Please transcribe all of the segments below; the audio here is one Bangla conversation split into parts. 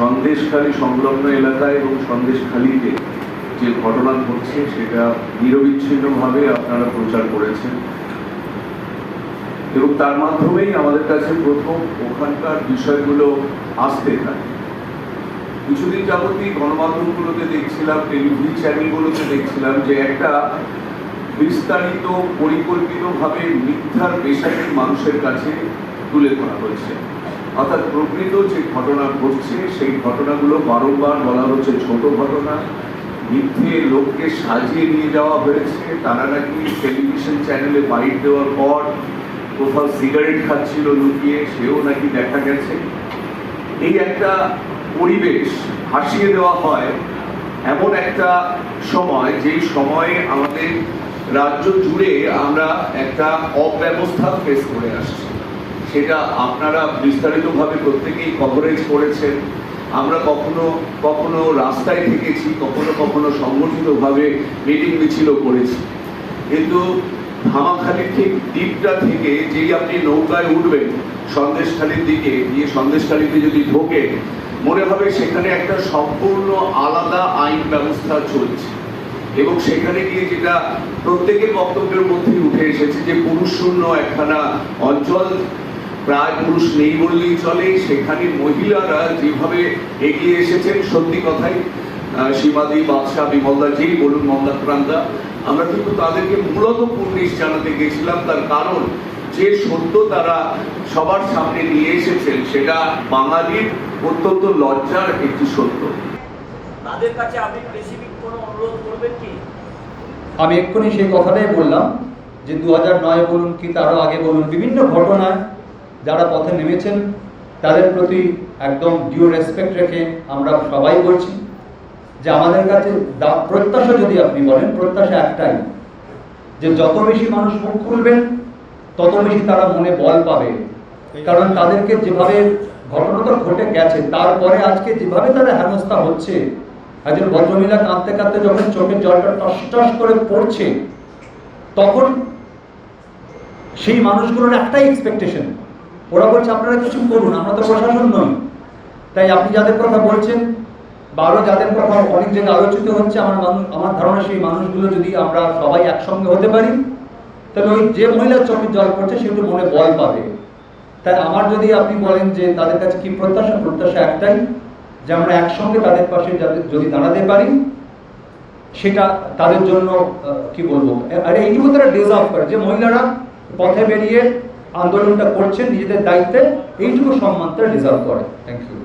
সন্দেশখালী সংলগ্ন এলাকায় এবং সন্দেশখালীতে যে ঘটনা ঘটছে সেটা নিরবিচ্ছিন্নভাবে আপনারা প্রচার করেছেন এবং তার মাধ্যমেই আমাদের কাছে প্রথম ওখানকার বিষয়গুলো আসতে থাকে। কিছুদিন যাবতীয় গণমাধ্যমগুলোতে দেখছিলাম, টেলিভিশন চ্যানেলগুলোতে দেখছিলাম যে একটা বিস্তারিত পরিকল্পিতভাবে মিথ্যার পেশাকে মানুষের কাছে তুলে ধরা হয়েছে। অর্থাৎ প্রকৃত যে ঘটনা ঘটছে সেই ঘটনাগুলো বারংবার বলা হচ্ছে ছোট ঘটনা, মিথ্যে লোককে সাজিয়ে নিয়ে যাওয়া হয়েছে। তারা নাকি টেলিভিশন চ্যানেলে বাইট দেওয়ার পর কোথাও সিগারেট খাচ্ছিল লুকিয়ে, সেও নাকি দেখা গেছে। এই একটা পরিবেশ ভাসিয়ে দেওয়া হয় এমন একটা সময়, যেই সময়ে আমাদের রাজ্য জুড়ে আমরা একটা অব্যবস্থা ফেস করে আসছি। সেটা আপনারা বিস্তারিতভাবে প্রত্যেকেই কভারেজ করেছেন। আমরা কখনো কখনো রাস্তায় থেকেছি, কখনো কখনো সংগঠিতভাবে মিটিং মিছিলও করেছি। কিন্তু ধামাখালির ঠিক দ্বীপটা থেকে যেই আপনি নৌকায় উঠবেন সন্দেশখালীর দিকে গিয়ে, সন্দেশখালীতে যদি ঢোকে মনে হবে সেখানে একটা সম্পূর্ণ আলাদা আইন ব্যবস্থা চলছে। এবং সেখানে গিয়ে যেটা প্রত্যেকের বক্তব্যের মধ্যে উঠে এসেছে যে পুরুষ শূন্য একখানা অঞ্চল, প্রায় পুরুষ নেই বললেই চলে। সেখানে মহিলারা যেভাবে এগিয়ে এসেছেন, সত্যি কথাই সীমাদি, বাদশাহ, বিমলদা, যেই বলুন, মন্দাক্রান্তা, আমরা কিন্তু তাদেরকে মূলত পুলিশ জানাতে গেছিলাম। তার কারণ যে সত্য তারা সবার সামনে নিয়ে এসেছেন সেটা বাঙালির অত্যন্ত লজ্জার একটি সত্য। তাদের কাছে আপনি স্পেসিফিক কোনো অনুরোধ করবেন কি? আমি এক্ষুনি সেই কথাটাই বললাম যে 2009 বলুন কি তারও আগে বলুন, বিভিন্ন ঘটনায় যারা পথে নেমেছেন তাদের প্রতি একদম ডিউ রেসপেক্ট রেখে আমরা সবাই বলছি যে আমাদের কাছে প্রত্যাশা, যদি আপনি বলেন, প্রত্যাশা একটাই যে যত বেশি মানুষ মুখ খুলবেন তত বেশি তারা মনে বল পাবে। কারণ তাদেরকে যেভাবে ঘটনাটা ঘটে গেছে, তারপরে আজকে যেভাবে তারা হেনস্থা হচ্ছে, একজন ভদ্রমহিলা কাঁদতে কাঁদতে যখন চোখের জলটা টস টস করে পড়ছে, তখন সেই মানুষগুলোর একটাই এক্সপেকটেশন, ওরা বলছে আপনারা কিছু করুন, আমরা তো প্রশাসন নই। তাই আপনি যাদের কথা বলছেন বা আরও যাদের কথা অনেক জায়গায় আলোচিত হচ্ছে, আমার ধারণা সেই মানুষগুলো যদি আমরা সবাই একসঙ্গে হতে পারি তাহলে ওই যে মহিলার চোখের জল পড়ছে সে একটু মনে বল পাবে। তাই আমার যদি আপনি বলেন যে তাদের কাছে কি প্রত্যাশা একটাই যে আমরা একসঙ্গে তাদের পাশে যদি দাঁড়াতে পারি, সেটা তাদের জন্য কি বলবো, আর এইটুকু তারা ডিজার্ভ করে যে মহিলারা পথে বেরিয়ে আন্দোলনটা করছেন নিজেদের দায়িত্বে, এইটুকু সম্মান তারা ডিজার্ভ করে। Thank you.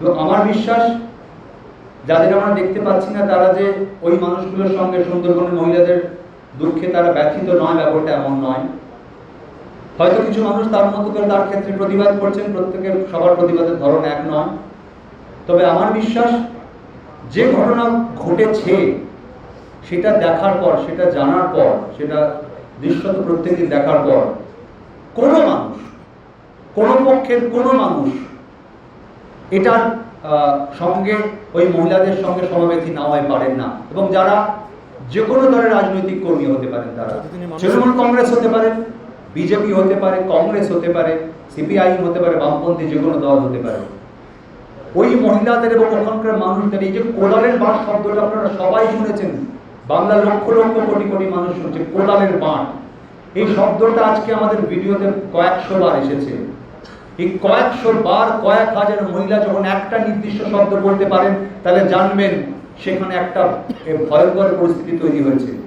তো আমার বিশ্বাস যাদের আমরা দেখতে পাচ্ছি না তারা যে ওই মানুষগুলোর সঙ্গে, সুন্দরবনের মহিলাদের দুঃখে তারা ব্যথিত নয়, ব্যাপারটা এমন নয়। হয়তো কিছু মানুষ তার মতো করে তার ক্ষেত্রে প্রতিবাদ করছেন, প্রত্যেকের সবার প্রতিবাদের ধরন এক নয়। তবে আমার বিশ্বাস যে ঘটনা ঘটেছে সেটা দেখার পর, সেটা জানার পর, সেটা দৃশ্যত প্রত্যেকদিন দেখার পর কোনো মানুষ, কোনো পক্ষের কোনো মানুষ এটার সঙ্গে, ওই মহিলাদের সঙ্গে সমবেতি না হয়ে পারেন না। এবং যারা যে কোনো দলের রাজনৈতিক কর্মী হতে পারেন, তারা তৃণমূল কংগ্রেস হতে পারেন, বিজেপি হতে পারে, কংগ্রেস হতে পারে, সিপিআইএম হতে পারে, বামপন্থী যে কোনো দল হতে পারে, ওই মহিলাদের এবং ওখানকার মানুষদের এই যে কোদালের বাঁট শব্দটা আপনারা সবাই শুনেছেন, বাংলার লক্ষ লক্ষ কোটি কোটি মানুষ শুনছে কোদালের বাঁট। এই শব্দটা আজকে আমাদের ভিডিওতে কয়েকশো বার এসেছে। এই কয়েকশো বার কয়েক হাজার মহিলা যখন একটা নির্দিষ্ট শব্দ বলতে পারেন তাহলে জানবেন সেখানে একটা ভয়ঙ্কর পরিস্থিতি তৈরি হয়েছে।